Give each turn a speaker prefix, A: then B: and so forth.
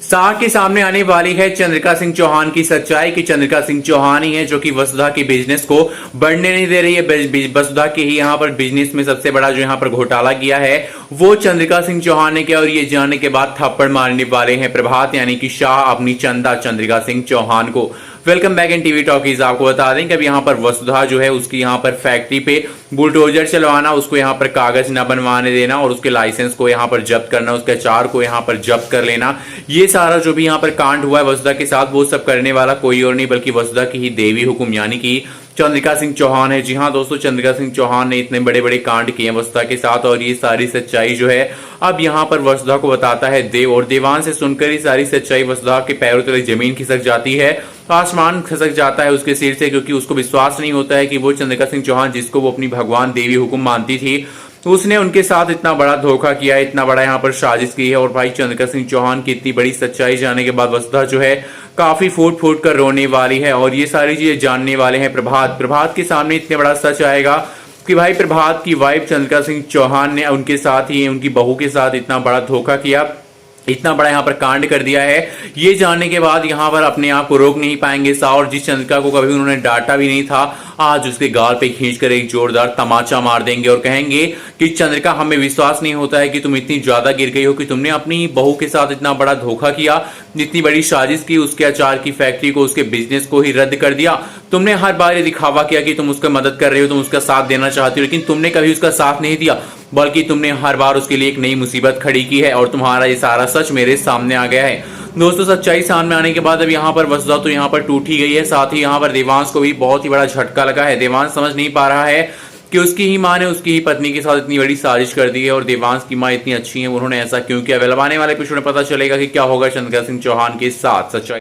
A: साग के सामने आने वाली है चंद्रिका सिंह चौहान की सच्चाई कि चंद्रिका सिंह चौहान ही है जो कि वसुधा के बिजनेस को बढ़ने नहीं दे रही है। वसुधा के ही यहाँ पर बिजनेस में सबसे बड़ा जो यहाँ पर घोटाला किया है वो चंद्रिका सिंह चौहान ने किया, और ये जानने के बाद थप्पड़ मारने वाले हैं प्रभात यानी कि शाह अपनी चंदा चंद्रिका सिंह चौहान को। Welcome back in TV talkies. आपको बता दें कि अब यहाँ पर वसुधा जो है उसकी यहाँ पर फैक्ट्री पे बुलडोजर चलवाना, उसको यहाँ पर कागज न बनवाने देना और उसके लाइसेंस को यहाँ पर जब्त करना, उसके अचार को यहाँ पर जब्त कर लेना, ये सारा जो भी यहाँ पर कांड हुआ है वसुधा के साथ वो सब करने वाला कोई और नहीं बल्कि वसुधा की ही देवी हुकुम यानी कि चंद्रिका सिंह चौहान है। जी हाँ दोस्तों, चंद्रिका सिंह चौहान ने इतने बड़े बड़े कांड किए हैं वसुधा के साथ, और ये सारी सच्चाई जो है अब यहाँ पर वसुधा को बताता है देव, और देवान से सुनकर ही सारी सच्चाई वसुधा के पैरों तले जमीन खिसक जाती है, आसमान खिसक जाता है उसके सिर से, क्योंकि उसको विश्वास नहीं होता है कि वो चंद्रिका सिंह चौहान जिसको वो अपनी भगवान देवी हुकुम मानती थी उसने उनके साथ इतना बड़ा धोखा किया, इतना बड़ा यहाँ पर साजिश की है। और भाई चंद्रिका सिंह चौहान की इतनी बड़ी सच्चाई जानने के बाद वसुधा जो है काफी फूट फूट कर रोने वाली है, और ये सारी चीजें जानने वाले हैं प्रभात के सामने इतने बड़ा सच आएगा कि भाई प्रभात की वाइफ चंद्रिका सिंह चौहान ने उनके साथ ही उनकी बहू के साथ इतना बड़ा धोखा किया, इतना बड़ा यहाँ पर कांड कर दिया है। ये जानने के बाद यहाँ पर अपने आप को रोक नहीं पाएंगे शाह, और जिस चंद्रिका को कभी उन्होंने डांटा भी नहीं था आज उसके गाल पे खींचकर एक जोरदार तमाचा मार देंगे और कहेंगे कि चंद्रिका हमें विश्वास नहीं होता है कि तुम इतनी ज्यादा गिर गई हो कि तुमने अपनी बहू के साथ इतना बड़ा धोखा किया, इतनी बड़ी साजिश की, उसके अचार की फैक्ट्री को उसके बिजनेस को ही रद्द कर दिया। तुमने हर बार ये दिखावा किया कि तुम उसका मदद कर रहे हो, तुम उसका साथ देना चाहती हो, लेकिन तुमने कभी उसका साथ नहीं दिया बल्कि तुमने हर बार उसके लिए एक नई मुसीबत खड़ी की है, और तुम्हारा ये सारा सच मेरे सामने आ गया है। दोस्तों सच्चाई सामने आने के बाद अब यहाँ पर वसुधा तो यहाँ पर टूट ही गई है, साथ ही यहाँ पर देवांश को भी बहुत ही बड़ा झटका लगा है। देवांश समझ नहीं पा रहा है कि उसकी ही माँ ने उसकी ही पत्नी के साथ इतनी बड़ी साजिश कर दी है, और देवांश की माँ इतनी अच्छी है, उन्होंने ऐसा क्यों किया। आने वाले एपिसोड में पता चलेगा कि क्या होगा चंद्रिका सिंह चौहान के साथ। सच्चाई